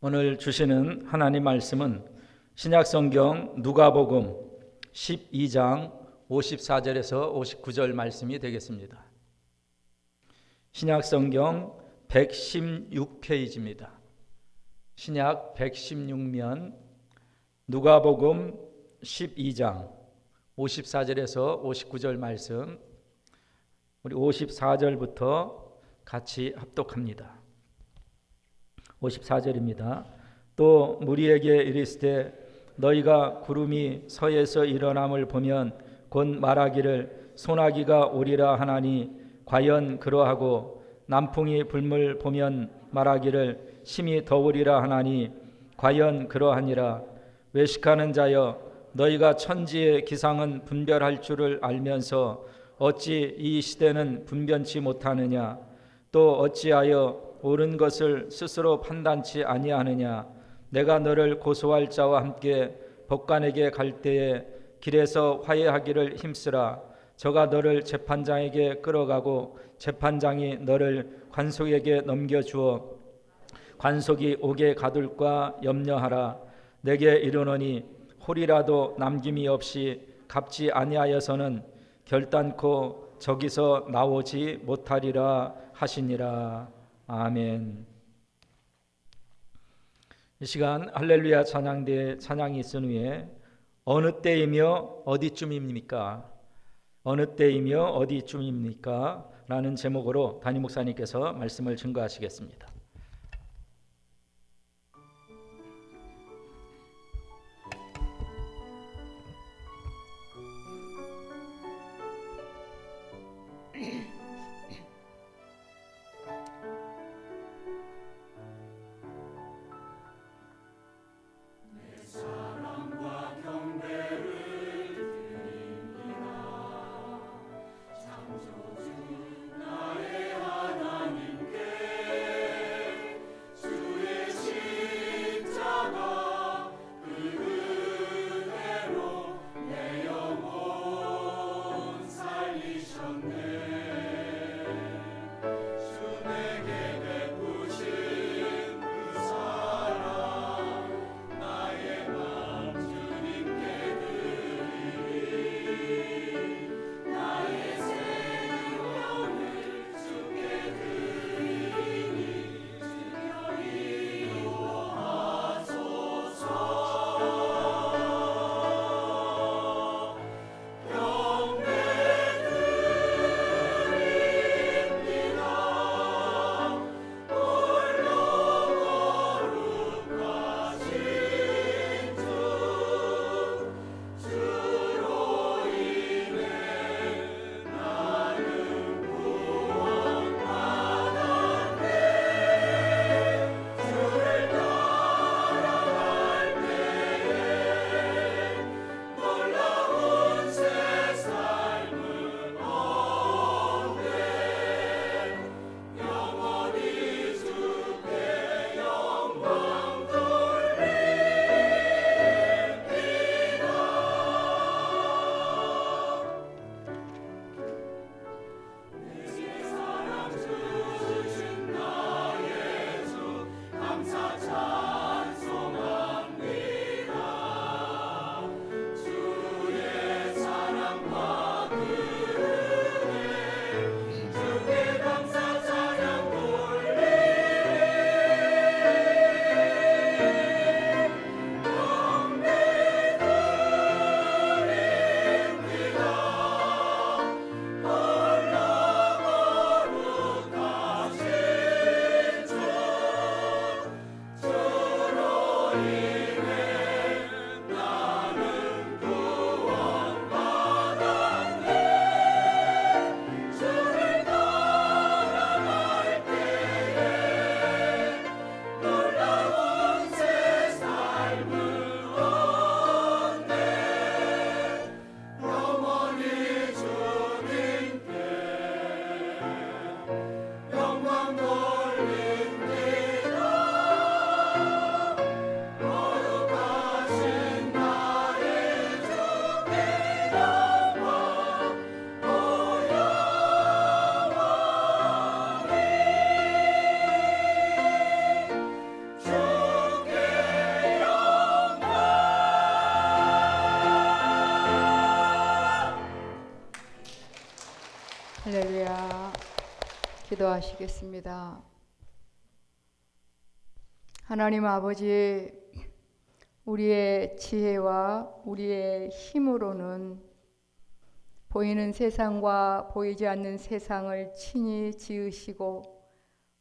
오늘 주시는 하나님 말씀은 신약성경 누가복음 12장 54절에서 59절 말씀이 되겠습니다. 신약성경 116페이지입니다. 신약 116면 누가복음 12장 54절에서 59절 말씀, 우리 54절부터 같이 합독합니다. 54절입니다. 또 무리에게 이르시되 너희가 구름이 서에서 일어남을 보면 곧 말하기를 소나기가 오리라 하나니 과연 그러하고 남풍이 불물 보면 말하기를 심히 더우리라 하나니 과연 그러하니라. 외식하는 자여 너희가 천지의 기상은 분별할 줄을 알면서 어찌 이 시대는 분변치 못하느냐. 또 어찌하여 옳은 것을 스스로 판단치 아니하느냐. 내가 너를 고소할 자와 함께 법관에게 갈 때에 길에서 화해하기를 힘쓰라. 저가 너를 재판장에게 끌어가고 재판장이 너를 관속에게 넘겨주어 관속이 옥에 가둘까 염려하라. 내게 이르노니 홀이라도 남김이 없이 갚지 아니하여서는 결단코 저기서 나오지 못하리라 하시니라. 아멘. 이 시간 할렐루야 찬양대에 찬양이 있은 후에 어느 때이며 어디쯤입니까? 어느 때이며 어디쯤입니까? 라는 제목으로 담임 목사님께서 말씀을 증거하시겠습니다. 할렐루야. 기도하시겠습니다. 하나님 아버지, 우리의 지혜와 우리의 힘으로는 보이는 세상과 보이지 않는 세상을 친히 지으시고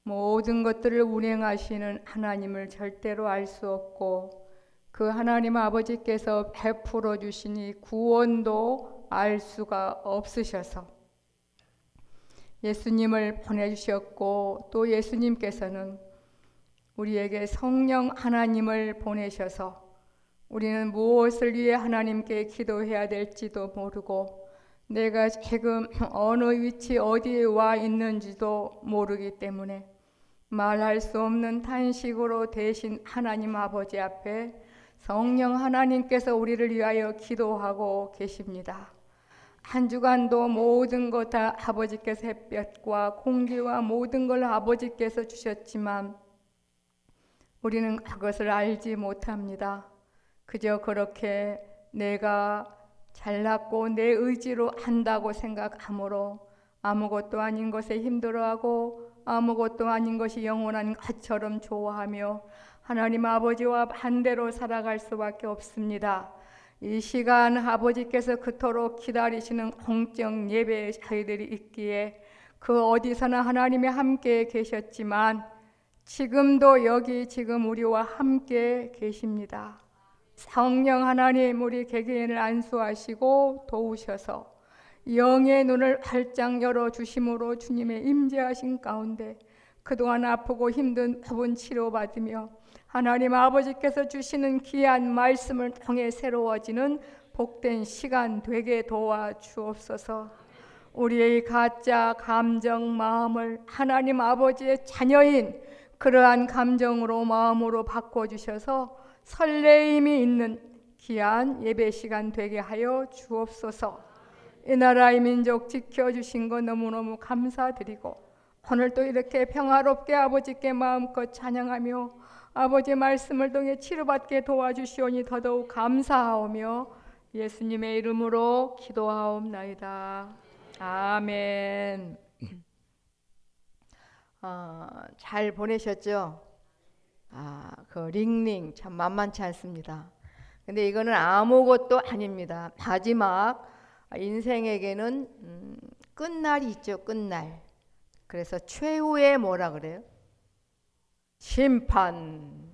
모든 것들을 운행하시는 하나님을 절대로 알 수 없고, 그 하나님 아버지께서 베풀어 주시니 구원도 알 수가 없으셔서 예수님을 보내주셨고, 또 예수님께서는 우리에게 성령 하나님을 보내셔서 우리는 무엇을 위해 하나님께 기도해야 될지도 모르고, 내가 지금 어느 위치 어디에 와 있는지도 모르기 때문에 말할 수 없는 탄식으로 대신 하나님 아버지 앞에 성령 하나님께서 우리를 위하여 기도하고 계십니다. 한 주간도 모든 것 다 아버지께서 햇볕과 공기와 모든 걸 아버지께서 주셨지만 우리는 그것을 알지 못합니다. 그저 그렇게 내가 잘났고 내 의지로 한다고 생각하므로 아무것도 아닌 것에 힘들어하고 아무것도 아닌 것이 영원한 것처럼 좋아하며 하나님 아버지와 반대로 살아갈 수밖에 없습니다. 이 시간 아버지께서 그토록 기다리시는 공적 예배의 저희들이 있기에 그 어디서나 하나님이 함께 계셨지만 지금도 여기 지금 우리와 함께 계십니다. 성령 하나님, 우리 개개인을 안수하시고 도우셔서 영의 눈을 활짝 열어주심으로 주님의 임재하신 가운데 그동안 아프고 힘든 부분 치료받으며 하나님 아버지께서 주시는 귀한 말씀을 통해 새로워지는 복된 시간 되게 도와주옵소서. 우리의 가짜 감정 마음을 하나님 아버지의 자녀인 그러한 감정으로 마음으로 바꿔주셔서 설레임이 있는 귀한 예배 시간 되게 하여 주옵소서. 이 나라의 민족 지켜주신 것 너무너무 감사드리고 오늘 또 이렇게 평화롭게 아버지께 마음껏 찬양하며 아버지 말씀을 통해 치료받게 도와주시오니 더더욱 감사하오며 예수님의 이름으로 기도하옵나이다. 아멘. 잘 보내셨죠? 그 링링 참 만만치 않습니다. 근데 이거는 아무것도 아닙니다. 마지막 인생에게는 끝날이 있죠. 끝날. 그래서 최후의 뭐라 그래요? 심판.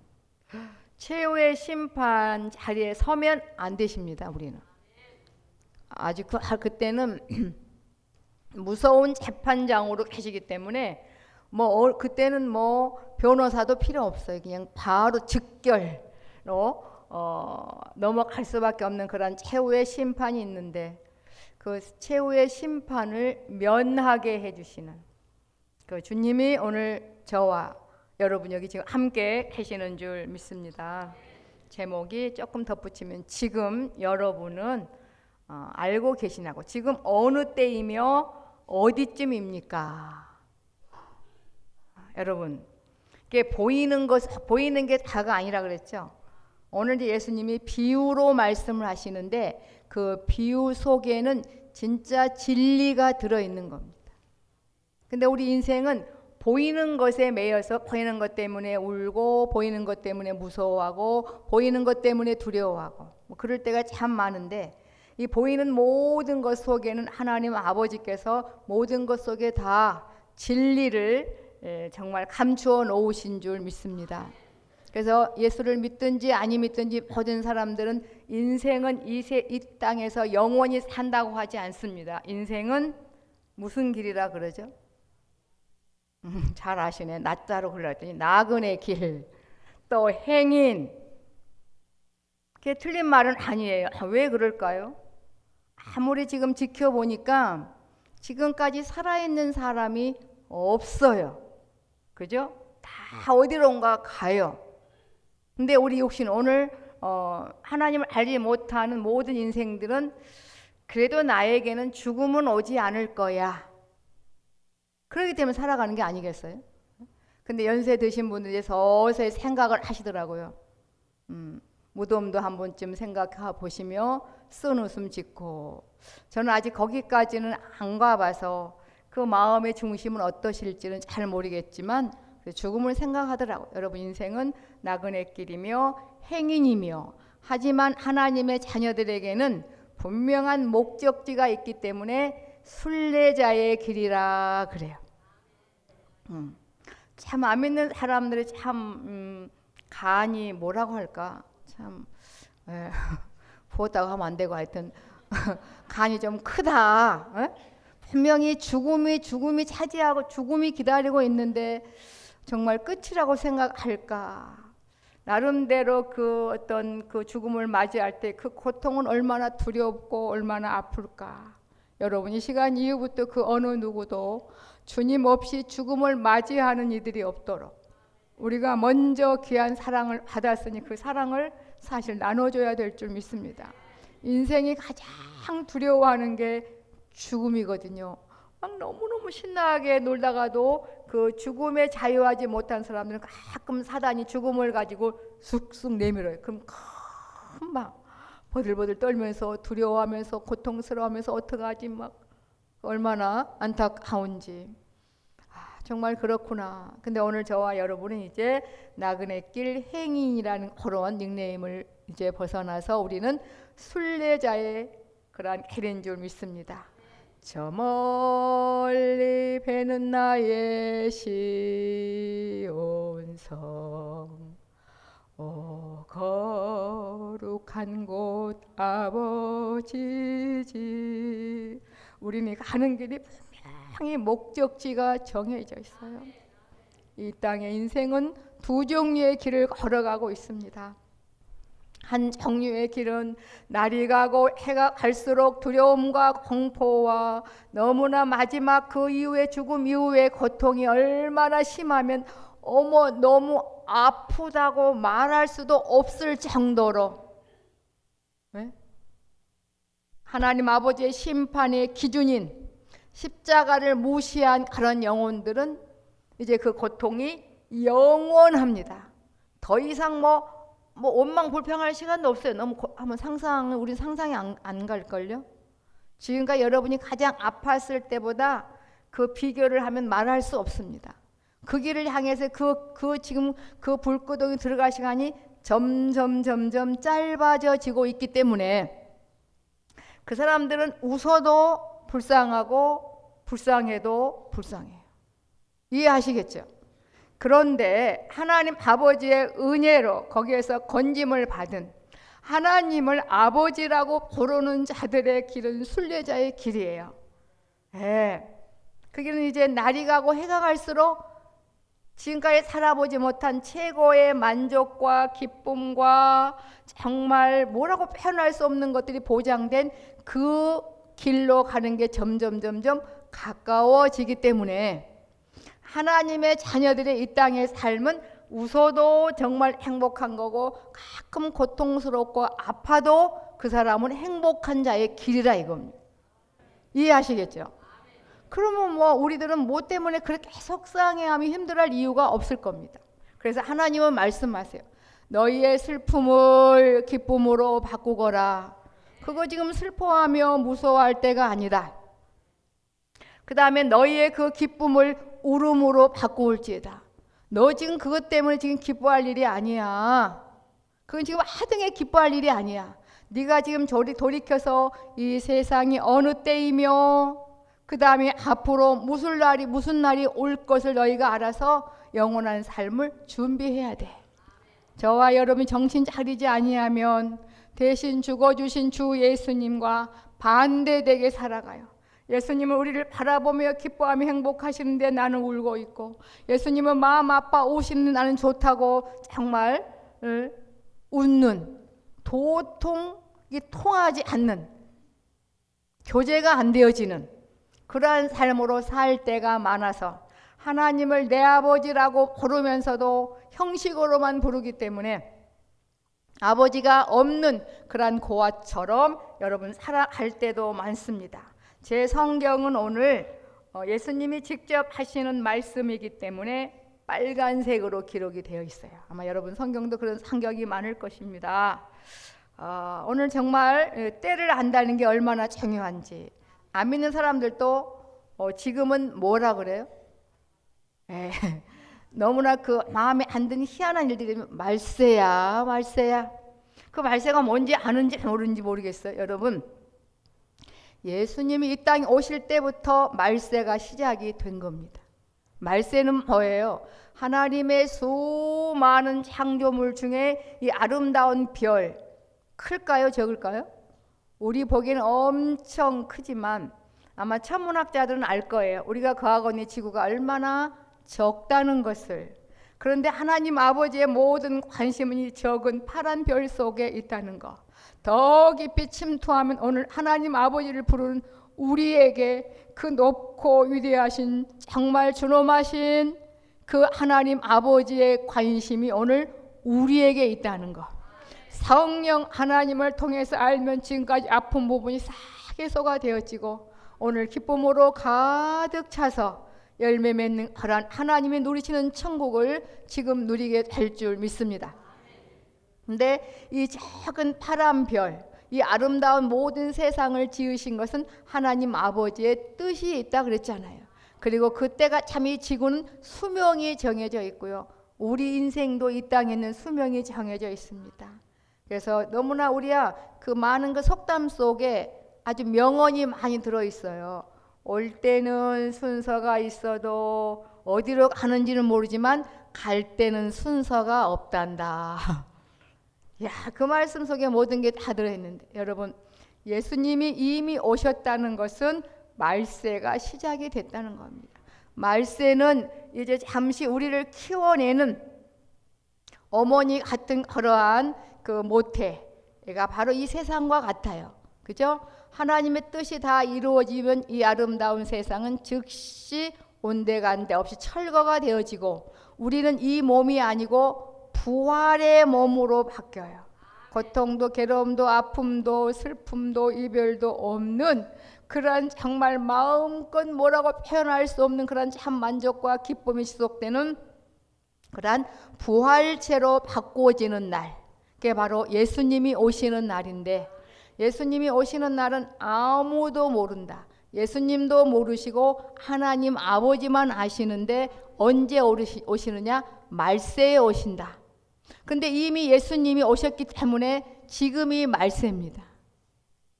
최후의 심판 자리에 서면 안 되십니다. 우리는 아직 그때는 무서운 재판장으로 계시기 때문에 그때는 변호사도 필요 없어요. 그냥 바로 즉결로 넘어갈 수밖에 없는 그런 최후의 심판이 있는데, 그 최후의 심판을 면하게 해주시는 그 주님이 오늘 저와 여러분 여기 지금 함께 계시는 줄 믿습니다. 제목이 조금 덧붙이면 지금 여러분은 알고 계시냐고, 지금 어느 때이며 어디쯤입니까? 여러분, 이게 보이는 게 다가 아니라 그랬죠. 오늘 예수님이 비유로 말씀을 하시는데 그 비유 속에는 진짜 진리가 들어있는 겁니다. 근데 우리 인생은 보이는 것에 매여서 보이는 것 때문에 울고 보이는 것 때문에 무서워하고 보이는 것 때문에 두려워하고 그럴 때가 참 많은데, 이 보이는 모든 것 속에는 하나님 아버지께서 모든 것 속에 다 진리를 정말 감추어 놓으신 줄 믿습니다. 그래서 예수를 믿든지 아니 믿든지 모든 사람들은 인생은 이 땅에서 영원히 산다고 하지 않습니다. 인생은 무슨 길이라 그러죠? 잘 아시네. 낮자로 흘렀더니 나그네 길, 또 행인. 그게 틀린 말은 아니에요. 왜 그럴까요? 아무리 지금 지켜보니까 지금까지 살아있는 사람이 없어요. 그죠? 다 어디론가 가요. 근데 우리 육신 오늘 하나님을 알지 못하는 모든 인생들은 그래도 나에게는 죽음은 오지 않을 거야. 그렇기 때문에 살아가는 게 아니겠어요? 근데 연세 드신 분들이 서서히 생각을 하시더라고요. 무덤도 한 번쯤 생각해 보시며 쓴 웃음 짓고, 저는 아직 거기까지는 안 가봐서 그 마음의 중심은 어떠실지는 잘 모르겠지만 죽음을 생각하더라고요. 여러분, 인생은 나그네 길이며 행인이며, 하지만 하나님의 자녀들에게는 분명한 목적지가 있기 때문에 순례자의 길이라 그래요. 참 안 믿는 사람들이 참 간이 뭐라고 할까, 참 부었다고 하면 안 되고, 하여튼 간이 좀 크다. 분명히 죽음이 차지하고 죽음이 기다리고 있는데 정말 끝이라고 생각할까? 나름대로 그 어떤 그 죽음을 맞이할 때 그 고통은 얼마나 두렵고 얼마나 아플까? 여러분, 이 시간 이후부터 그 어느 누구도 주님 없이 죽음을 맞이하는 이들이 없도록 우리가 먼저 귀한 사랑을 받았으니 그 사랑을 사실 나눠줘야 될 줄 믿습니다. 인생이 가장 두려워하는 게 죽음이거든요. 막 너무너무 신나게 놀다가도 그 죽음에 자유하지 못한 사람들은 가끔 사단이 죽음을 가지고 쑥쑥 내밀어요. 그럼 금방 버들버들 떨면서 두려워하면서 고통스러워하면서 어떡하지, 막 얼마나 안타까운지. 정말 그렇구나. 근데 오늘 저와 여러분은 이제 나그네길 행인이라는 그런 닉네임을 이제 벗어나서 우리는 순례자의 그러한 길인 줄 믿습니다. 저 멀리 배는 나의 시온성, 오 거룩한 곳 아버지 집. 우리는 가는 길이 분명히 목적지가 정해져 있어요. 이 땅의 인생은 두 종류의 길을 걸어가고 있습니다. 한 종류의 길은 날이 가고 해가 갈수록 두려움과 공포와 너무나 마지막 그 이후의 죽음 이후의 고통이 얼마나 심하면 어머 너무 아프다고 말할 수도 없을 정도로, 네? 하나님 아버지의 심판의 기준인 십자가를 무시한 그런 영혼들은 이제 그 고통이 영원합니다. 더 이상 뭐 원망 불평할 시간도 없어요. 너무 한번 우리 상상이 안 갈걸요. 지금까지 여러분이 가장 아팠을 때보다 그 비교를 하면 말할 수 없습니다. 그 길을 향해서 지금 그 불구덩이 들어갈 시간이 점점 짧아져지고 있기 때문에 그 사람들은 웃어도 불쌍하고 불쌍해도 불쌍해요. 이해하시겠죠? 그런데 하나님 아버지의 은혜로 거기에서 건짐을 받은 하나님을 아버지라고 부르는 자들의 길은 순례자의 길이에요. 그 길은 이제 날이 가고 해가 갈수록 지금까지 살아보지 못한 최고의 만족과 기쁨과 정말 뭐라고 표현할 수 없는 것들이 보장된 그 길로 가는 게 점점 가까워지기 때문에 하나님의 자녀들의 이 땅의 삶은 웃어도 정말 행복한 거고 가끔 고통스럽고 아파도 그 사람은 행복한 자의 길이라 이겁니다. 이해하시겠죠? 그러면 뭐 우리들은 뭐 때문에 그렇게 속상해하며 힘들어할 이유가 없을 겁니다. 그래서 하나님은 말씀하세요. 너희의 슬픔을 기쁨으로 바꾸거라. 그거 지금 슬퍼하며 무서워할 때가 아니다. 그 다음에 너희의 그 기쁨을 울음으로 바꾸올지어다. 너 지금 그것 때문에 지금 기뻐할 일이 아니야. 그건 지금 하등에 기뻐할 일이 아니야. 네가 지금 돌이켜서 이 세상이 어느 때이며 그 다음에 앞으로 무슨 날이 올 것을 너희가 알아서 영원한 삶을 준비해야 돼. 저와 여러분이 정신 차리지 아니하면 대신 죽어주신 주 예수님과 반대되게 살아가요. 예수님은 우리를 바라보며 기뻐하며 행복하시는데 나는 울고 있고, 예수님은 마음 아파 오시는데 나는 좋다고 정말 웃는, 도통이 통하지 않는, 교제가 안 되어지는 그러한 삶으로 살 때가 많아서 하나님을 내 아버지라고 부르면서도 형식으로만 부르기 때문에 아버지가 없는 그러한 고아처럼 여러분 살아갈 때도 많습니다. 제 성경은 오늘 예수님이 직접 하시는 말씀이기 때문에 빨간색으로 기록이 되어 있어요. 아마 여러분 성경도 그런 성경이 많을 것입니다. 오늘 정말 때를 안다는 게 얼마나 중요한지, 안 믿는 사람들도 지금은 뭐라 그래요? 에, 너무나 그 마음에 안 드는 희한한 일들이 되면 말세야, 말세야. 그 말세가 뭔지 아는지 모르는지 모르겠어요. 여러분, 예수님이 이 땅에 오실 때부터 말세가 시작이 된 겁니다. 말세는 뭐예요? 하나님의 수많은 창조물 중에 이 아름다운 별, 클까요? 적을까요? 우리 보기에는 엄청 크지만 아마 천문학자들은 알 거예요. 우리가 거하고 있는 지구가 얼마나 적다는 것을. 그런데 하나님 아버지의 모든 관심은 이 적은 파란 별 속에 있다는 것. 더 깊이 침투하면 오늘 하나님 아버지를 부르는 우리에게 그 높고 위대하신 정말 존엄하신 그 하나님 아버지의 관심이 오늘 우리에게 있다는 것. 성령 하나님을 통해서 알면 지금까지 아픈 부분이 싹 해소가 되어지고 오늘 기쁨으로 가득 차서 열매 맺는 그런 하나님이 누리시는 천국을 지금 누리게 될 줄 믿습니다. 근데 이 작은 파란 별, 이 아름다운 모든 세상을 지으신 것은 하나님 아버지의 뜻이 있다 그랬잖아요. 그리고 그때가 참 이 지구는 수명이 정해져 있고요. 우리 인생도 이 땅에는 수명이 정해져 있습니다. 그래서 너무나 우리야 그 많은 그 속담 속에 아주 명언이 많이 들어있어요. 올 때는 순서가 있어도 어디로 가는지는 모르지만 갈 때는 순서가 없단다. 야, 그 말씀 속에 모든 게 다 들어있는데 여러분, 예수님이 이미 오셨다는 것은 말세가 시작이 됐다는 겁니다. 말세는 이제 잠시 우리를 키워내는 어머니 같은 그러한 그 모태가 바로 이 세상과 같아요. 그죠? 하나님의 뜻이 다 이루어지면 이 아름다운 세상은 즉시 온데간데 없이 철거가 되어지고 우리는 이 몸이 아니고 부활의 몸으로 바뀌어요. 고통도 괴로움도 아픔도 슬픔도 이별도 없는 그런 정말 마음껏 뭐라고 표현할 수 없는 그런 참 만족과 기쁨이 지속되는 그런 부활체로 바꾸어지는 날, 그게 바로 예수님이 오시는 날인데 예수님이 오시는 날은 아무도 모른다. 예수님도 모르시고 하나님 아버지만 아시는데 언제 오시느냐? 말세에 오신다. 근데 이미 예수님이 오셨기 때문에 지금이 말세입니다.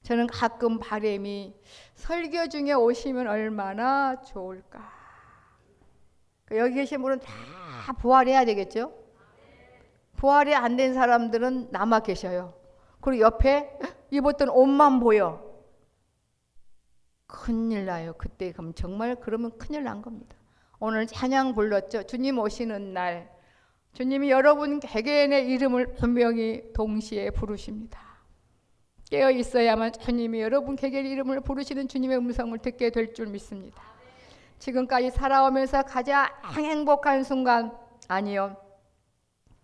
저는 가끔 바람이 설교 중에 오시면 얼마나 좋을까. 여기 계신 분은 다 부활해야 되겠죠? 부활이 안 된 사람들은 남아 계셔요. 그리고 옆에 입었던 옷만 보여. 큰일 나요. 그때 그럼 정말 그러면 큰일 난 겁니다. 오늘 찬양 불렀죠. 주님 오시는 날. 주님이 여러분 개개인의 이름을 분명히 동시에 부르십니다. 깨어 있어야만 주님이 여러분 개개인의 이름을 부르시는 주님의 음성을 듣게 될 줄 믿습니다. 지금까지 살아오면서 가장 행복한 순간, 아니요,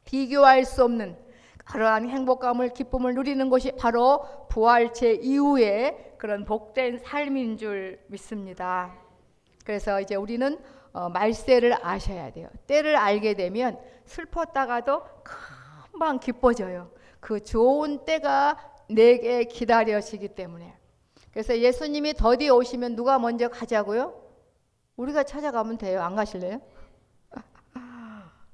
비교할 수 없는 그러한 행복감을 기쁨을 누리는 것이 바로 부활체 이후에 그런 복된 삶인 줄 믿습니다. 그래서 이제 우리는 말세를 아셔야 돼요. 때를 알게 되면 슬펐다가도 금방 기뻐져요. 그 좋은 때가 내게 기다려지기 때문에. 그래서 예수님이 더디 오시면 누가 먼저 가자고요? 우리가 찾아가면 돼요. 안 가실래요?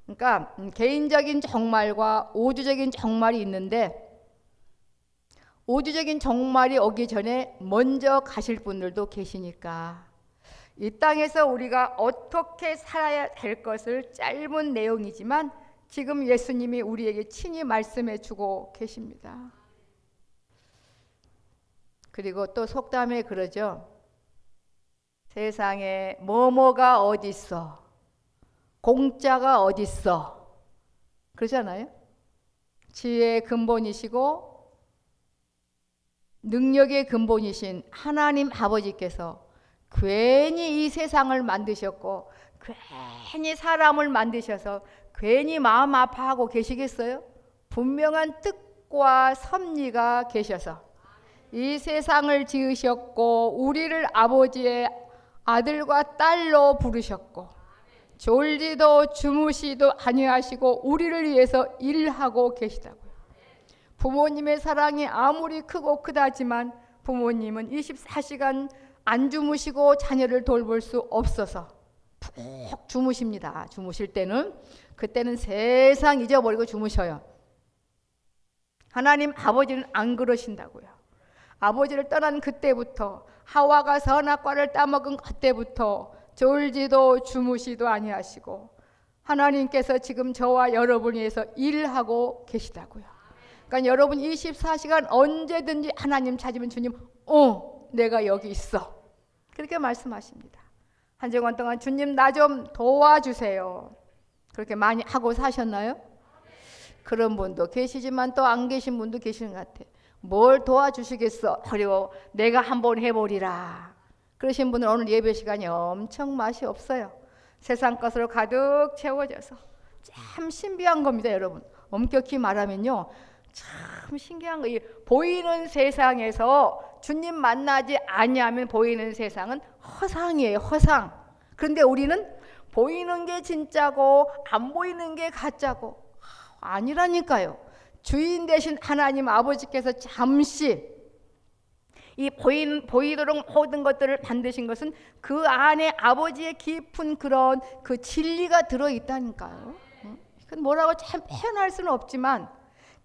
그러니까 개인적인 종말과 우주적인 종말이 있는데 우주적인 종말이 오기 전에 먼저 가실 분들도 계시니까 이 땅에서 우리가 어떻게 살아야 될 것을 짧은 내용이지만 지금 예수님이 우리에게 친히 말씀해 주고 계십니다. 그리고 또 속담에 그러죠. 세상에 뭐뭐가 어딨어, 공짜가 어딨어, 그러잖아요. 지혜의 근본이시고 능력의 근본이신 하나님 아버지께서 괜히 이 세상을 만드셨고 괜히 사람을 만드셔서 괜히 마음 아파하고 계시겠어요? 분명한 뜻과 섭리가 계셔서 이 세상을 지으셨고 우리를 아버지의 아들과 딸로 부르셨고 졸지도 주무시도 아니하시고 우리를 위해서 일하고 계시다고요. 부모님의 사랑이 아무리 크고 크다지만 부모님은 24시간 안 주무시고 자녀를 돌볼 수 없어서 푹 주무십니다. 주무실 때는 그때는 세상 잊어버리고 주무셔요. 하나님 아버지는 안 그러신다고요. 아버지를 떠난 그때부터, 하와가 선악과를 따먹은 그때부터 졸지도 주무시도 아니하시고 하나님께서 지금 저와 여러분을 위해서 일하고 계시다고요. 그러니까 여러분 24시간 언제든지 하나님 찾으면 주님, 내가 여기 있어. 그렇게 말씀하십니다. 한 주간 동안 주님 나 좀 도와주세요. 그렇게 많이 하고 사셨나요? 그런 분도 계시지만 또 안 계신 분도 계시는 것 같아요. 뭘 도와주시겠어? 그리고 내가 한번 해보리라. 그러신 분은 오늘 예배 시간이 엄청 맛이 없어요. 세상 것으로 가득 채워져서 참 신비한 겁니다, 여러분. 엄격히 말하면요, 참 신기한 거예요. 보이는 세상에서 주님 만나지 아니하면 보이는 세상은 허상이에요, 허상. 그런데 우리는 보이는 게 진짜고 안 보이는 게 가짜고 아니라니까요. 주인 되신 하나님 아버지께서 잠시 이 보이도록 모든 것들을 만드신 것은 그 안에 아버지의 깊은 그런 그 진리가 들어있다니까요. 그건 뭐라고 참 표현할 수는 없지만,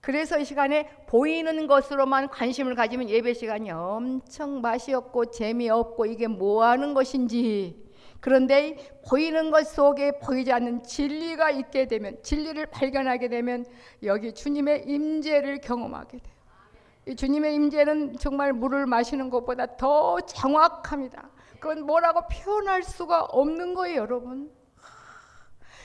그래서 이 시간에 보이는 것으로만 관심을 가지면 예배 시간이 엄청 맛이 없고 재미없고 이게 뭐 하는 것인지, 그런데 보이는 것 속에 보이지 않는 진리가 있게 되면, 진리를 발견하게 되면 여기 주님의 임재를 경험하게 돼요. 이 주님의 임재는 정말 물을 마시는 것보다 더 정확합니다. 그건 뭐라고 표현할 수가 없는 거예요, 여러분.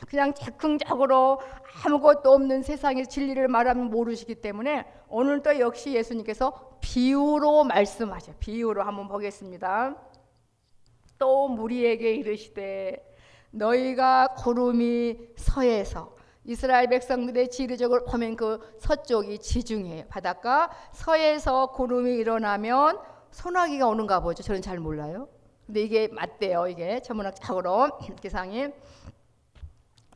그냥 즉흥적으로 아무것도 없는 세상의 진리를 말하면 모르시기 때문에 오늘도 역시 예수님께서 비유로 말씀하셔요. 비유로 한번 보겠습니다. 또 무리에게 이르시되 너희가 구름이 서에서, 이스라엘 백성들의 지리적으로 보면 그 서쪽이 지중해예요, 바닷가. 서에서 구름이 일어나면 소나기가 오는가 보죠. 저는 잘 몰라요. 근데 이게 맞대요. 이게 천문학적으로 기상이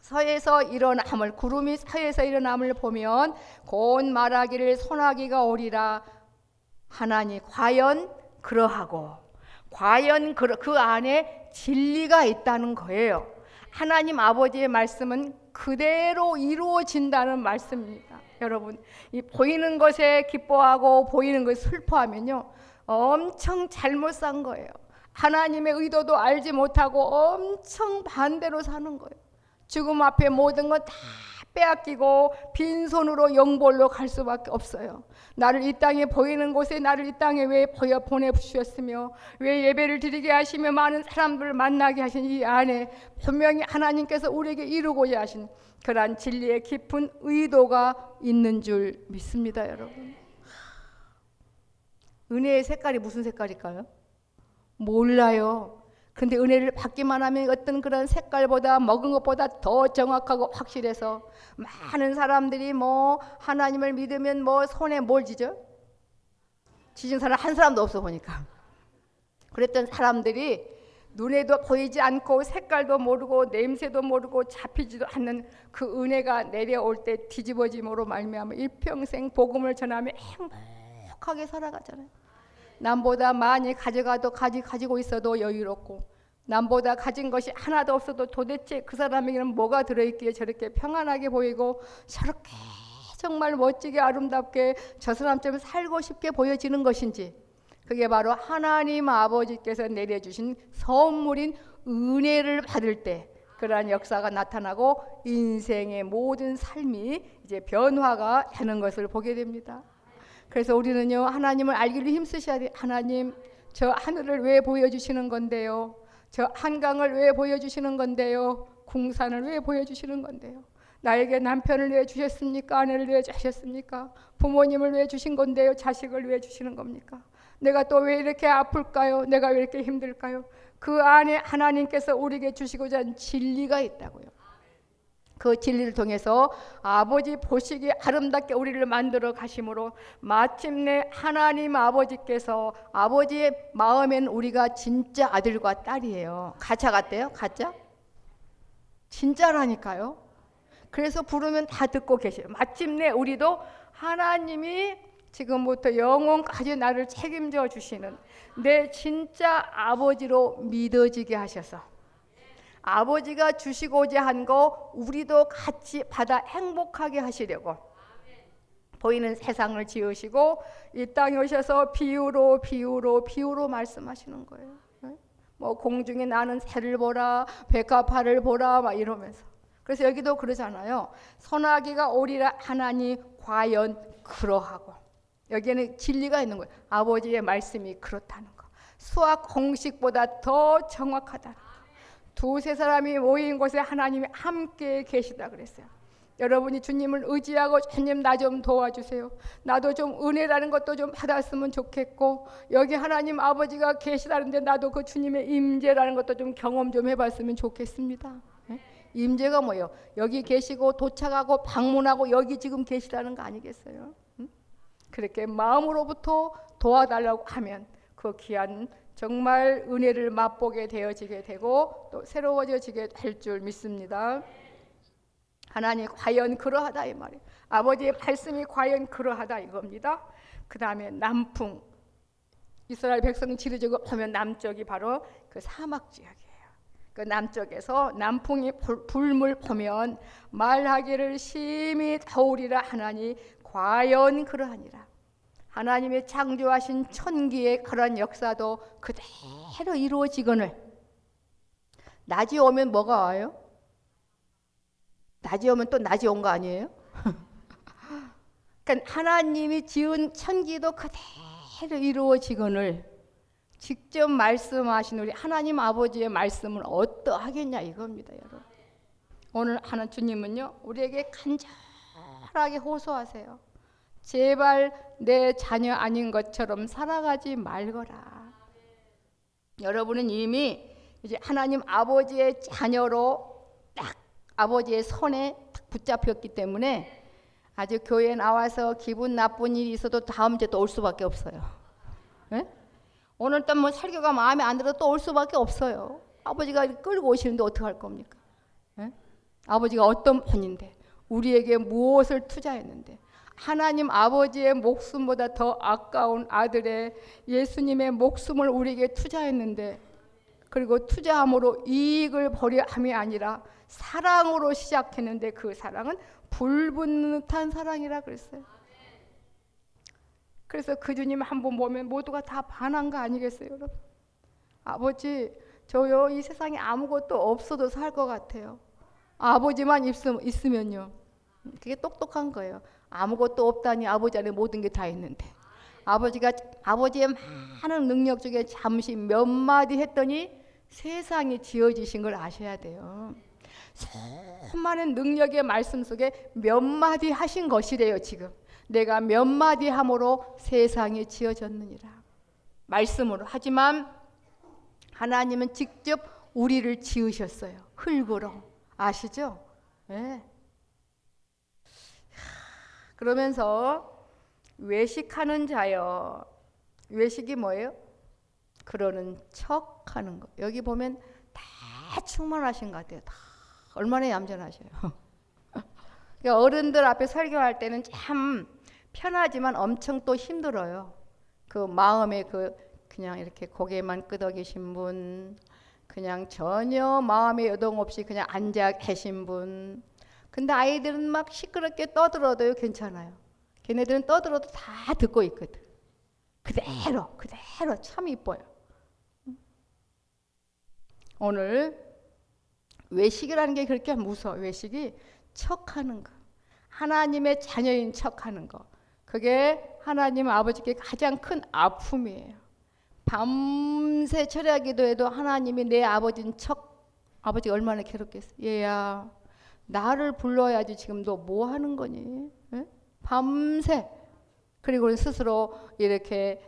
서에서 일어남을, 구름이 서에서 일어남을 보면 곧 말하기를 소나기가 오리라 하나니 과연 그러하고, 과연 그 안에 진리가 있다는 거예요. 하나님 아버지의 말씀은 그대로 이루어진다는 말씀입니다. 여러분, 이 보이는 것에 기뻐하고 보이는 것에 슬퍼하면요 엄청 잘못 산 거예요. 하나님의 의도도 알지 못하고 엄청 반대로 사는 거예요. 죽음 앞에 모든 건 다 빼앗기고 빈손으로 영벌로 갈 수밖에 없어요. 나를 이 땅에 보이는 곳에 나를 이 땅에 왜 보내주셨으며 왜 예배를 드리게 하시며 많은 사람들을 만나게 하신 이 안에 분명히 하나님께서 우리에게 이루고자 하신 그러한 진리의 깊은 의도가 있는 줄 믿습니다, 여러분. 은혜의 색깔이 무슨 색깔일까요? 몰라요. 근데 은혜를 받기만 하면 어떤 그런 색깔보다 먹은 것보다 더 정확하고 확실해서 많은 사람들이 뭐 하나님을 믿으면 뭐 손에 뭘 지죠? 지진 사람 한 사람도 없어 보니까. 그랬던 사람들이 눈에도 보이지 않고 색깔도 모르고 냄새도 모르고 잡히지도 않는 그 은혜가 내려올 때 뒤집어짐으로 말미암아 일평생 복음을 전하며 행복하게 살아가잖아요. 남보다 많이 가져가도 가지고 있어도 여유롭고, 남보다 가진 것이 하나도 없어도 도대체 그 사람에게는 뭐가 들어있기에 저렇게 평안하게 보이고 저렇게 정말 멋지게 아름답게 저 사람처럼 살고 싶게 보여지는 것인지, 그게 바로 하나님 아버지께서 내려주신 선물인 은혜를 받을 때 그러한 역사가 나타나고 인생의 모든 삶이 이제 변화가 되는 것을 보게 됩니다. 그래서 우리는요 하나님을 알기를 힘쓰셔야 돼요. 하나님, 저 하늘을 왜 보여주시는 건데요? 저 한강을 왜 보여주시는 건데요? 궁산을 왜 보여주시는 건데요? 나에게 남편을 왜 주셨습니까? 아내를 왜 주셨습니까? 부모님을 왜 주신 건데요? 자식을 왜 주시는 겁니까? 내가 또 왜 이렇게 아플까요? 내가 왜 이렇게 힘들까요? 그 안에 하나님께서 우리에게 주시고자 한 진리가 있다고요. 그 진리를 통해서 아버지 보시기에 아름답게 우리를 만들어 가심으로 마침내 하나님 아버지께서, 아버지의 마음에는 우리가 진짜 아들과 딸이에요. 가짜 같대요? 가짜? 진짜라니까요. 그래서 부르면 다 듣고 계세요. 마침내 우리도 하나님이 지금부터 영원까지 나를 책임져 주시는 내 진짜 아버지로 믿어지게 하셔서 아버지가 주시고자 한 거 우리도 같이 받아 행복하게 하시려고 보이는 세상을 지으시고 이 땅에 오셔서 비유로 말씀하시는 거예요. 뭐 공중에 나는 새를 보라, 백합화를 보라 막 이러면서. 그래서 여기도 그러잖아요. 소나기가 오리라 하나니 과연 그러하고. 여기에는 진리가 있는 거예요. 아버지의 말씀이 그렇다는 거. 수학 공식보다 더 정확하다는 거. 두세 사람이 모인 곳에 하나님이 함께 계시다 그랬어요. 여러분이 주님을 의지하고 주님 나 좀 도와주세요. 나도 좀 은혜라는 것도 좀 받았으면 좋겠고 여기 하나님 아버지가 계시다는데 나도 그 주님의 임재라는 것도 좀 경험 좀 해봤으면 좋겠습니다. 임재가 뭐예요? 여기 계시고 도착하고 방문하고 여기 지금 계시다는 거 아니겠어요? 그렇게 마음으로부터 도와달라고 하면 그 귀한 정말 은혜를 맛보게 되어지게 되고 또 새로워져지게 될 줄 믿습니다. 하나님 과연 그러하다 이 말이에요. 아버지의 말씀이 과연 그러하다 이겁니다. 그 다음에 남풍. 이스라엘 백성 지르지고 보면 남쪽이 바로 그 사막 지역이에요. 그 남쪽에서 남풍이 불물 보면 말하기를 심히 더우리라 하나니 과연 그러하니라. 하나님의 창조하신 천기의 그런 역사도 그대로 이루어지거늘 낮이 오면 뭐가 와요? 낮이 오면 또 낮이 온 거 아니에요? 그러니까 하나님이 지은 천기도 그대로 이루어지거늘 직접 말씀하신 우리 하나님 아버지의 말씀은 어떠하겠냐 이겁니다, 여러분. 오늘 하는 주님은요 우리에게 간절하게 호소하세요. 제발 내 자녀 아닌 것처럼 살아가지 말거라. 여러분은 이미 이제 하나님 아버지의 자녀로 딱 아버지의 손에 딱 붙잡혔기 때문에 아주 교회에 나와서 기분 나쁜 일이 있어도 다음 주에 또 올 수밖에 없어요. 네? 오늘 또 뭐 설교가 마음에 안 들어도 또 올 수밖에 없어요. 아버지가 끌고 오시는데 어떡할 겁니까? 네? 아버지가 어떤 분인데 우리에게 무엇을 투자했는데 하나님 아버지의 목숨보다 더 아까운 아들의 예수님의 목숨을 우리에게 투자했는데 그리고 투자함으로 이익을 보려 함이 아니라 사랑으로 시작했는데 그 사랑은 불붙는 사랑이라 그랬어요. 그래서 그 주님 한 번 보면 모두가 다 반한 거 아니겠어요, 여러분? 아버지, 저요 이 세상에 아무것도 없어도 살 것 같아요. 아버지만 있으면요. 그게 똑똑한 거예요. 아무것도 없다니 아버지 안에 모든 게 다 있는데 아버지가 아버지의 많은 능력 중에 잠시 몇 마디 했더니 세상이 지어지신 걸 아셔야 돼요. 수많은 능력의 말씀 속에 몇 마디 하신 것이래요. 지금 내가 몇 마디 함으로 세상이 지어졌느니라 말씀으로. 하지만 하나님은 직접 우리를 지으셨어요. 흙으로. 아시죠? 네. 그러면서 외식하는 자여. 외식이 뭐예요? 그러는 척하는 거. 여기 보면 다 충만하신 것 같아요. 다 얼마나 얌전하셔요. 그러니까 어른들 앞에 설교할 때는 참 편하지만 엄청 또 힘들어요. 그 마음에 그냥 이렇게 고개만 끄덕이신 분, 그냥 전혀 마음에 여동 없이 그냥 앉아 계신 분. 근데 아이들은 막 시끄럽게 떠들어도요 괜찮아요. 걔네들은 떠들어도 다 듣고 있거든. 그대로 참 이뻐요. 오늘 외식이라는 게 그렇게 무서워. 외식이 척하는 거, 하나님의 자녀인 척하는 거, 그게 하나님 아버지께 가장 큰 아픔이에요. 밤새 철야 기도해도 하나님이 내 아버지인 척. 아버지가 얼마나 괴롭겠어. 얘야 나를 불러야지 지금 너 뭐 하는 거니? 에? 밤새. 그리고 스스로 이렇게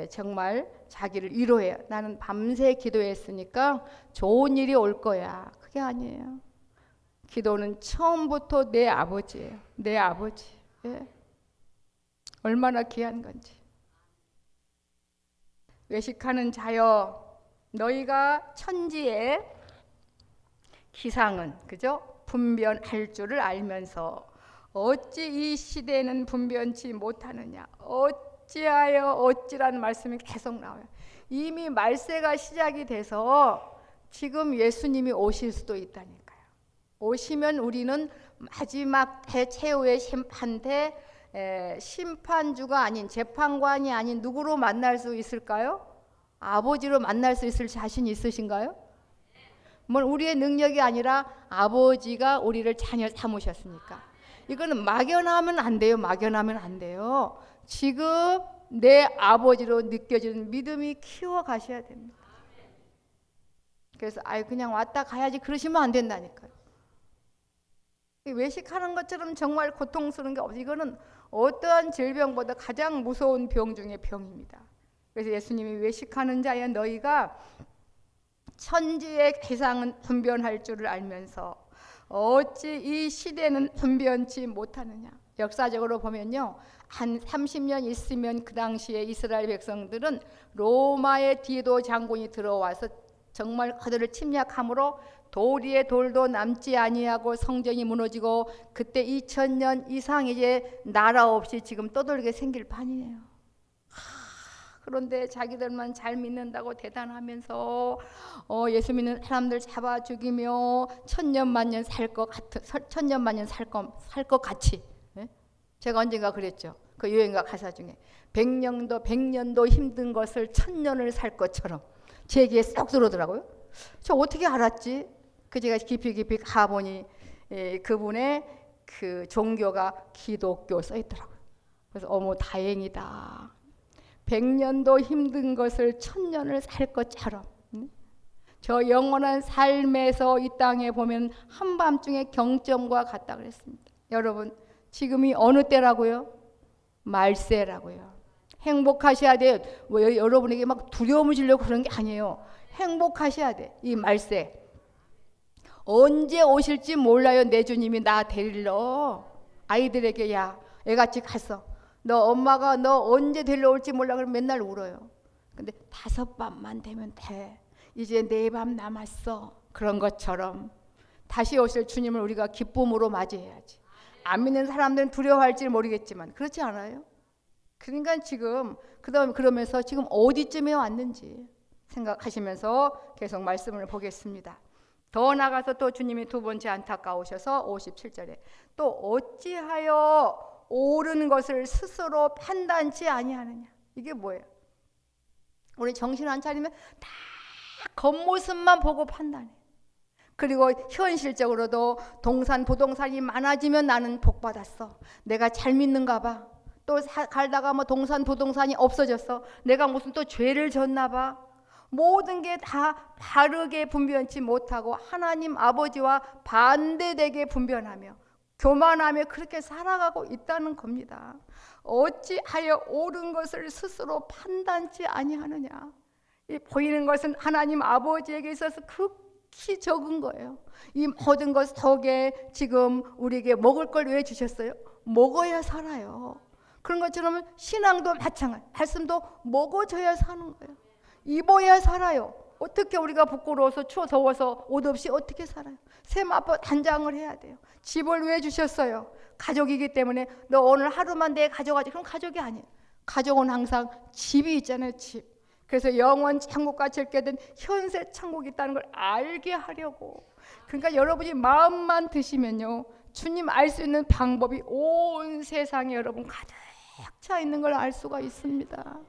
정말 자기를 위로해요. 나는 밤새 기도했으니까 좋은 일이 올 거야. 그게 아니에요. 기도는 처음부터 내 아버지예요. 내 아버지. 예. 얼마나 귀한 건지. 외식하는 자여, 너희가 천지의 기상은 그죠? 분별할 줄을 알면서 어찌 이 시대는 분변치 못하느냐. 어찌하여 어찌라는 말씀이 계속 나와요. 이미 말세가 시작이 돼서 지금 예수님이 오실 수도 있다니까요. 오시면 우리는 마지막 최후의 심판대 심판주가 아닌, 재판관이 아닌 누구로 만날 수 있을까요? 아버지로 만날 수 있을 자신 있으신가요? 뭐 우리의 능력이 아니라 아버지가 우리를 자녀 삼으셨으니까. 이거는 막연하면 안 돼요. 막연하면 안 돼요. 지금 내 아버지로 느껴지는 믿음이 키워 가셔야 됩니다. 그래서 그냥 왔다 가야지 그러시면 안 된다니까요. 외식하는 것처럼 정말 고통스러운 게 없어요. 이거는 어떠한 질병보다 가장 무서운 병 중에 병입니다. 그래서 예수님이 외식하는 자여 너희가 천지의 세상은 분변할 줄을 알면서 어찌 이 시대는 분변치 못하느냐. 역사적으로 보면요, 한 30년 있으면 그 당시에 이스라엘 백성들은 로마의 디도 장군이 들어와서 정말 그들을 침략함으로 돌 위에 돌도 남지 아니하고 성전이 무너지고, 그때 2000년 이상 이제 나라 없이 지금 떠돌게 생길 판이에요. 그런데 자기들만 잘 믿는다고 대단하면서 예수 믿는 사람들 잡아 죽이며 천년만년 살 것 같은, 천년만년 살 것 같이. 네? 제가 언젠가 그랬죠. 그 유행가 가사 중에 100년도 힘든 것을 1000년을 살 것처럼 제 귀에 쏙 들어오더라고요. 저 어떻게 알았지? 그 제가 깊이 가보니 그분의 그 종교가 기독교 써 있더라고요. 그래서 어머 다행이다. 100년도 힘든 것을 1000년을 살 것처럼. 저 영원한 삶에서 이 땅에 보면 한밤중에 경점과 같다 그랬습니다. 여러분 지금이 어느 때라고요? 말세라고요. 행복하셔야 돼요. 뭐 여러분에게 막 두려움을 주려고 그런 게 아니에요. 행복하셔야 돼. 이 말세. 언제 오실지 몰라요. 내 주님이 나 데리러. 아이들에게 야 애같이 갔어. 너 엄마가 너 언제 데려올지 몰라 그러면 맨날 울어요. 근데 5밤만 되면 돼. 이제 4밤 남았어. 그런 것처럼 다시 오실 주님을 우리가 기쁨으로 맞이해야지. 안 믿는 사람들은 두려워할지 모르겠지만 그렇지 않아요? 그러니까 지금 그러면서 지금 어디쯤에 왔는지 생각하시면서 계속 말씀을 보겠습니다. 더 나가서 또 주님이 두 번째 안타까우셔서 57절에 또 어찌하여 옳은 것을 스스로 판단치 아니하느냐. 이게 뭐예요? 우리 정신 안 차리면 다 겉모습만 보고 판단해. 그리고 현실적으로도 부동산이 많아지면 나는 복 받았어. 내가 잘 믿는가 봐. 또 갈다가 뭐 부동산이 없어졌어. 내가 무슨 또 죄를 졌나 봐. 모든 게 다 바르게 분별치 못하고 하나님 아버지와 반대되게 분별하며 교만하며 그렇게 살아가고 있다는 겁니다. 어찌하여 옳은 것을 스스로 판단치 아니하느냐. 이 보이는 것은 하나님 아버지에게 있어서 극히 적은 거예요. 이 모든 것 속에 지금 우리에게 먹을 걸 왜 주셨어요? 먹어야 살아요. 그런 것처럼 신앙도 마찬가지. 말씀도 먹어줘야 사는 거예요. 입어야 살아요. 어떻게 우리가 부끄러워서 추워 더워서 옷 없이 어떻게 살아요? 세마포 단장을 해야 돼요. 집을 왜 주셨어요? 가족이기 때문에 너 오늘 하루만 내 가져가지. 그럼 가족이 아니에요. 가족은 항상 집이 있잖아요. 집. 그래서 영원 천국같이 있게 된 현세 천국이 있다는 걸 알게 하려고. 그러니까 여러분이 마음만 드시면요, 주님 알 수 있는 방법이 온 세상에 여러분 가득 차 있는 걸 알 수가 있습니다.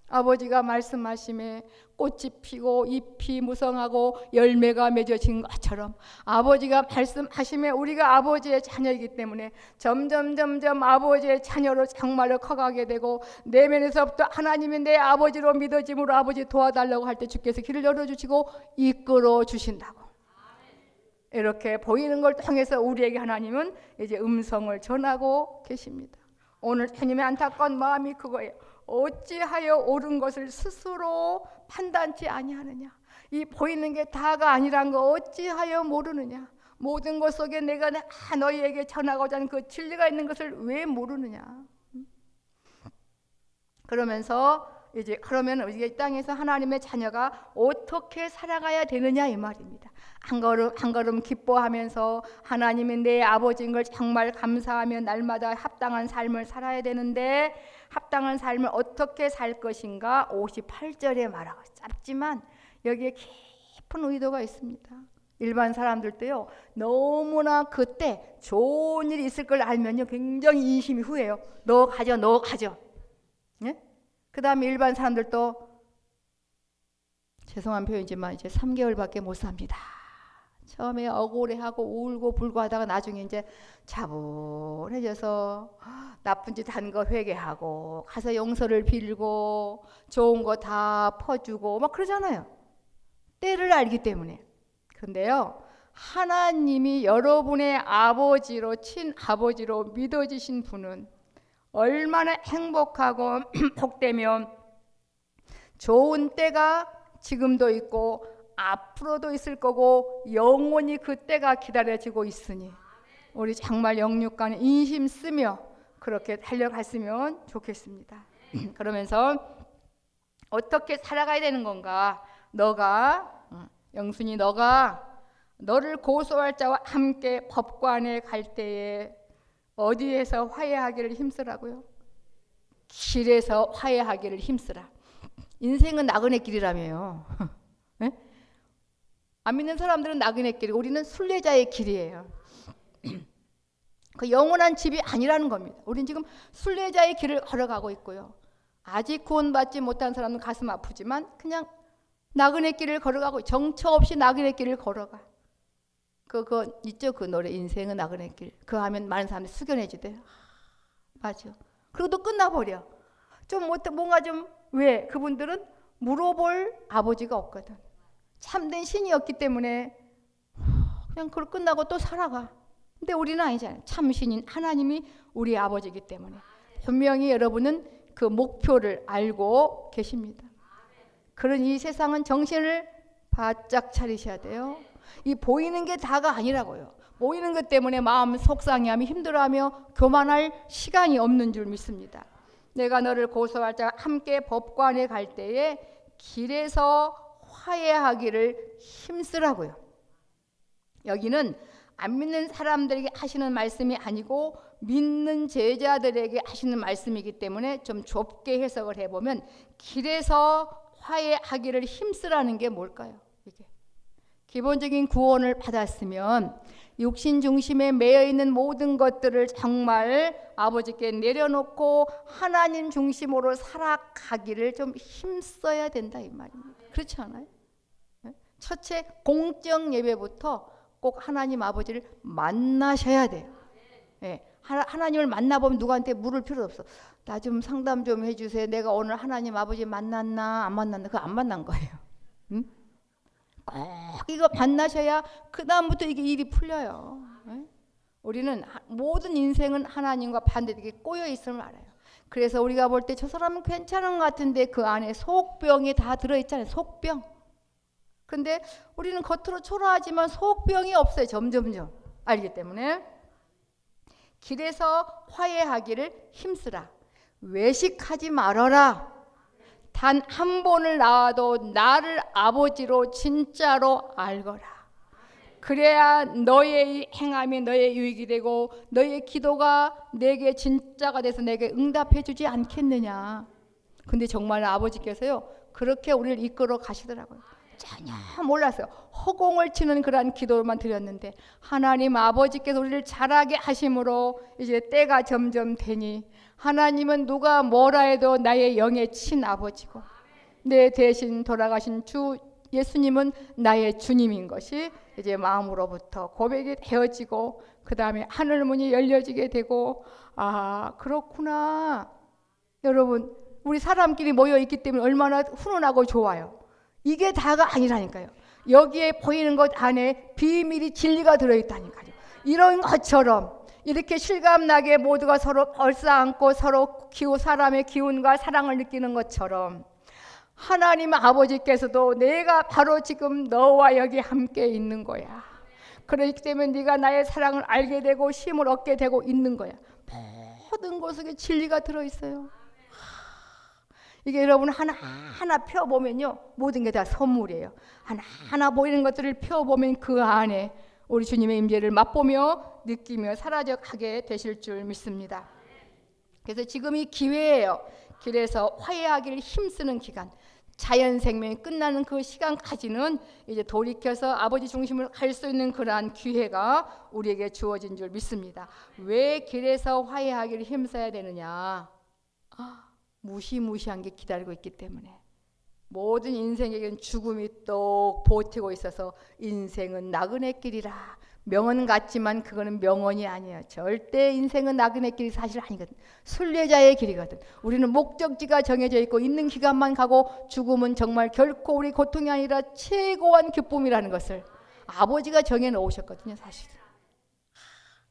아버지가 말씀하심에 꽃이 피고 잎이 무성하고 열매가 맺어진 것처럼 아버지가 말씀하심에 우리가 아버지의 자녀이기 때문에 점점 아버지의 자녀로 정말로 커가게 되고, 내면에서부터 하나님이 내 아버지로 믿어짐으로 아버지 도와달라고 할 때 주께서 길을 열어주시고 이끌어 주신다고. 이렇게 보이는 걸 통해서 우리에게 하나님은 이제 음성을 전하고 계십니다. 오늘 주님의 안타까운 마음이 그거예요. 어찌하여 옳은 것을 스스로 판단치 아니하느냐. 이 보이는 게 다가 아니란 거 어찌하여 모르느냐. 모든 것 속에 내가 너희에게 전하고자 하는 그 진리가 있는 것을 왜 모르느냐. 그러면서 이제 그러면 이 땅에서 하나님의 자녀가 어떻게 살아가야 되느냐 이 말입니다. 한 걸음 한 걸음 기뻐하면서 하나님이 내 아버지인 걸 정말 감사하며 날마다 합당한 삶을 살아야 되는데, 합당한 삶을 어떻게 살 것인가 58절에 말하고, 짧지만 여기에 깊은 의도가 있습니다. 일반 사람들도요, 너무나 그때 좋은 일이 있을 걸 알면요 굉장히 인심이 후해요. 너 가져, 너 가져. 예? 그 다음에 일반 사람들도 죄송한 표현이지만 이제 3개월밖에 못 삽니다. 처음에 억울해하고 울고 불고 하다가 나중에 이제 차분해져서 나쁜 짓 한 거 회개하고 가서 용서를 빌고 좋은 거 다 퍼주고 막 그러잖아요. 때를 알기 때문에. 그런데요, 하나님이 여러분의 아버지로, 친아버지로 믿어지신 분은 얼마나 행복하고 복되면 좋은 때가 지금도 있고 앞으로도 있을 거고 영원히 그 때가 기다려지고 있으니 우리 정말 영육간에 인심 쓰며 그렇게 달려갔으면 좋겠습니다. 그러면서 어떻게 살아가야 되는 건가? 영순이 너가 너를 고소할 자와 함께 법관에 갈 때에 어디에서 화해하기를 힘쓰라고요? 길에서 화해하기를 힘쓰라. 인생은 나그네 길이라며요. 네? 안 믿는 사람들은 나그네 길, 우리는 순례자의 길이에요. 그 영원한 집이 아니라는 겁니다. 우리는 지금 순례자의 길을 걸어가고 있고요. 아직 구원받지 못한 사람은 가슴 아프지만 그냥 나그네 길을 걸어가고, 정처 없이 나그네 길을 걸어가. 그거 있죠, 그 노래 인생은 나그네 길. 그거 하면 많은 사람들이 숙연해지대요. 맞아. 그리고 또 끝나버려. 좀 뭔가 좀, 왜? 그분들은 물어볼 아버지가 없거든. 참된 신이었기 때문에 그냥 그걸 끝나고 또 살아가. 근데 우리는 아니잖아요. 참신인 하나님이 우리 아버지이기 때문에 분명히 여러분은 그 목표를 알고 계십니다. 그런 이 세상은 정신을 바짝 차리셔야 돼요. 이 보이는 게 다가 아니라고요. 보이는 것 때문에 마음 속상해하며 힘들어하며 교만할 시간이 없는 줄 믿습니다. 내가 너를 고소할 자와 함께 법관에 갈 때에 길에서 화해하기를 힘쓰라고요. 여기는 안 믿는 사람들에게 하시는 말씀이 아니고 믿는 제자들에게 하시는 말씀이기 때문에 좀 좁게 해석을 해보면 길에서 화해하기를 힘쓰라는 게 뭘까요? 이게 기본적인 구원을 받았으면 육신 중심에 매여 있는 모든 것들을 정말 아버지께 내려놓고 하나님 중심으로 살아가기를 좀 힘써야 된다 이 말입니다. 그렇지 않아요? 첫째, 공적 예배부터 꼭 하나님 아버지를 만나셔야 돼요. 하나님을 만나보면 누구한테 물을 필요 없어. 나 좀 상담 좀 해주세요. 내가 오늘 하나님 아버지 만났나 안 만났나? 그거 안 만난 거예요. 응? 꼭 이거 만나셔야 그 다음부터 이게 일이 풀려요. 우리는 모든 인생은 하나님과 반대되게 꼬여 있음을 알아요. 그래서 우리가 볼 때 저 사람은 괜찮은 것 같은데 그 안에 속병이 다 들어있잖아요. 속병. 근데 우리는 겉으로 초라하지만 속병이 없어요. 점점점. 알기 때문에 길에서 화해하기를 힘쓰라. 외식하지 말아라. 단 한 번을 나와도 나를 아버지로 진짜로 알거라. 그래야 너의 행함이 너의 유익이 되고 너의 기도가 내게 진짜가 돼서 내게 응답해 주지 않겠느냐. 근데 정말 아버지께서요 그렇게 우리를 이끌어 가시더라고요. 전혀 몰랐어요. 허공을 치는 그러한 기도만 드렸는데 하나님 아버지께서 우리를 자라게 하심으로 이제 때가 점점 되니 하나님은 누가 뭐라 해도 나의 영의 친아버지고 내 대신 돌아가신 주 예수님은 나의 주님인 것이 이제 마음으로부터 고백이 되어지고 그 다음에 하늘문이 열려지게 되고, 아 그렇구나. 여러분 우리 사람끼리 모여있기 때문에 얼마나 훈훈하고 좋아요. 이게 다가 아니라니까요. 여기에 보이는 것 안에 비밀이 진리가 들어있다니까요. 이런 것처럼 이렇게 실감나게 모두가 서로 얼싸안고 서로 사람의 기운과 사랑을 느끼는 것처럼 하나님 아버지께서도 내가 바로 지금 너와 여기 함께 있는 거야. 그렇기 때문에 네가 나의 사랑을 알게 되고 힘을 얻게 되고 있는 거야. 모든 것에 진리가 들어있어요. 이게 여러분 하나하나 펴보면요, 모든 게 다 선물이에요. 하나하나 보이는 것들을 펴보면 그 안에 우리 주님의 임재를 맛보며 느끼며 사라져가게 되실 줄 믿습니다. 그래서 지금이 기회예요. 길에서 화해하기를 힘쓰는 기간, 자연 생명이 끝나는 그 시간까지는 이제 돌이켜서 아버지 중심으로 갈 수 있는 그러한 기회가 우리에게 주어진 줄 믿습니다. 왜 길에서 화해하기를 힘써야 되느냐? 무시무시한 게 기다리고 있기 때문에. 모든 인생에게는 죽음이 또 버티고 있어서 인생은 나그네 길이라. 명언 같지만 그거는 명언이 아니에요. 절대 인생은 나그네 길이 사실 아니거든. 순례자의 길이거든. 우리는 목적지가 정해져 있고 있는 기간만 가고, 죽음은 정말 결코 우리 고통이 아니라 최고한 기쁨이라는 것을 아버지가 정해 놓으셨거든요, 사실은.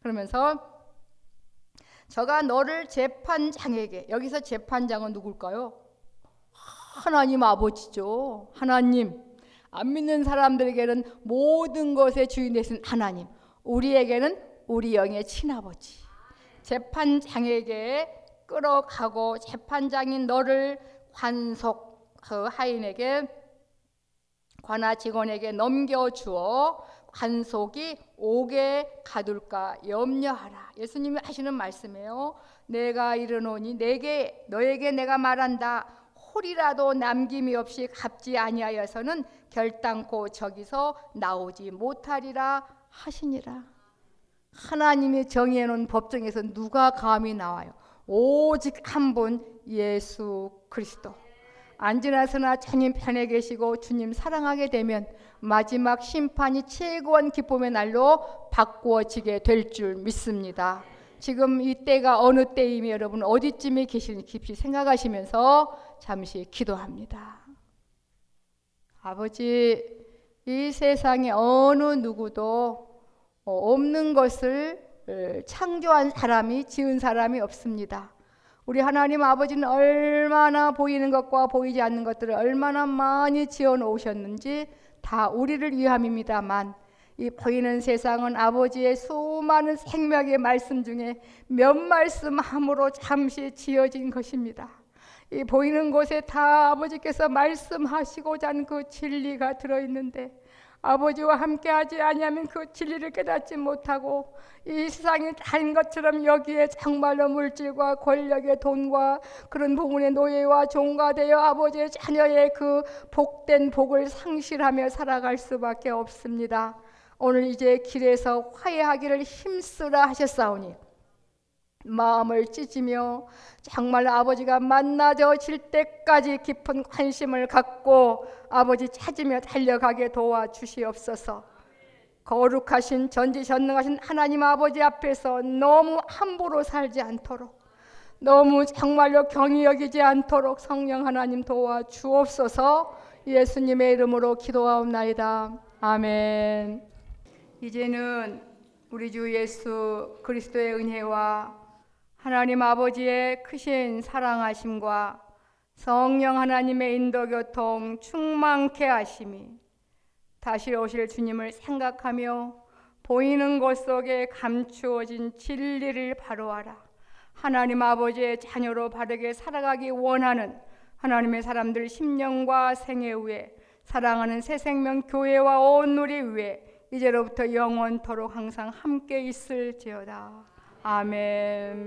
그러면서 저가 너를 재판장에게, 여기서 재판장은 누굴까요? 하나님 아버지죠. 하나님. 안 믿는 사람들에게는 모든 것의 주인 되신 하나님, 우리에게는 우리 영의 친아버지, 재판장에게 끌어가고 재판장인 너를 관속 그 하인에게, 관아 직원에게 넘겨주어 관속이 오게 가둘까 염려하라. 예수님이 하시는 말씀이에요. 내가 이르노니 너에게 내가 말한다. 홀이라도 남김이 없이 갚지 아니하여서는 결단코 저기서 나오지 못하리라 하시니라. 하나님이 정해 놓은 법정에서 누가 감히 나와요? 오직 한 분, 예수 그리스도. 안지나서나 주님 편에 계시고 주님 사랑하게 되면 마지막 심판이 최고한 기쁨의 날로 바꾸어지게 될 줄 믿습니다. 지금 이 때가 어느 때이며 여러분 어디쯤에 계시는지 깊이 생각하시면서 잠시 기도합니다. 아버지, 이 세상에 어느 누구도 없는 것을 창조한 사람이, 지은 사람이 없습니다. 우리 하나님 아버지는 얼마나 보이는 것과 보이지 않는 것들을 얼마나 많이 지어 놓으셨는지 다 우리를 위함입니다만, 이 보이는 세상은 아버지의 수많은 생명의 말씀 중에 몇 말씀 함으로 잠시 지어진 것입니다. 이 보이는 곳에 다 아버지께서 말씀하시고자 하는 그 진리가 들어있는데, 아버지와 함께하지 아니하면 그 진리를 깨닫지 못하고 이 세상이 다른 것처럼 여기에 정말로 물질과 권력의 돈과 그런 부분의 노예와 종가 되어 아버지의 자녀의 그 복된 복을 상실하며 살아갈 수밖에 없습니다. 오늘 이제 길에서 화해하기를 힘쓰라 하셨사오니 마음을 찢으며 정말 아버지가 만나져질 때까지 깊은 관심을 갖고 아버지 찾으며 달려가게 도와주시옵소서. 거룩하신 전지전능하신 하나님 아버지 앞에서 너무 함부로 살지 않도록, 너무 정말로 경히 여기지 않도록 성령 하나님 도와주옵소서. 예수님의 이름으로 기도하옵나이다. 아멘. 이제는 우리 주 예수 그리스도의 은혜와 하나님 아버지의 크신 사랑하심과 성령 하나님의 인도교통 충만케 하심이, 다시 오실 주님을 생각하며 보이는 것 속에 감추어진 진리를 바로하라. 하나님 아버지의 자녀로 바르게 살아가기 원하는 하나님의 사람들 10년과 생애 후에 사랑하는 새생명 교회와 온 우리 위에 이제로부터 영원토록 항상 함께 있을지어다. 아멘.